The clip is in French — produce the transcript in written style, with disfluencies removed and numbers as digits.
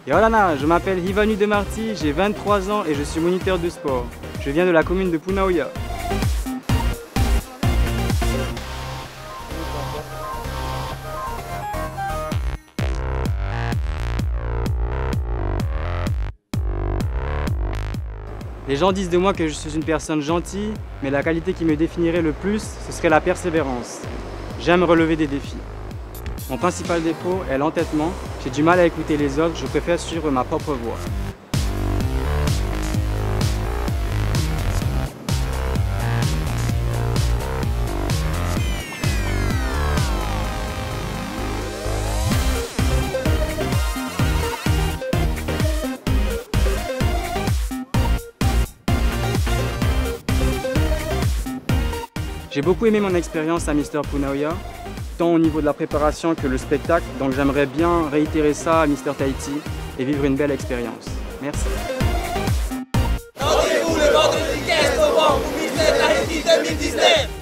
Yolana, je m'appelle Hivanu Demarty, j'ai 23 ans et je suis moniteur de sport. Je viens de la commune de Punaoya. Les gens disent de moi que je suis une personne gentille, mais la qualité qui me définirait le plus, ce serait la persévérance. J'aime relever des défis. Mon principal défaut est l'entêtement. J'ai du mal à écouter les autres, je préfère suivre ma propre voie. J'ai beaucoup aimé mon expérience à Mister Punaoya, tant au niveau de la préparation que le spectacle, donc j'aimerais bien réitérer ça à Mister Tahiti et vivre une belle expérience. Merci. Rendez-vous le vendredi 15 novembre pour Mister Tahiti 2019.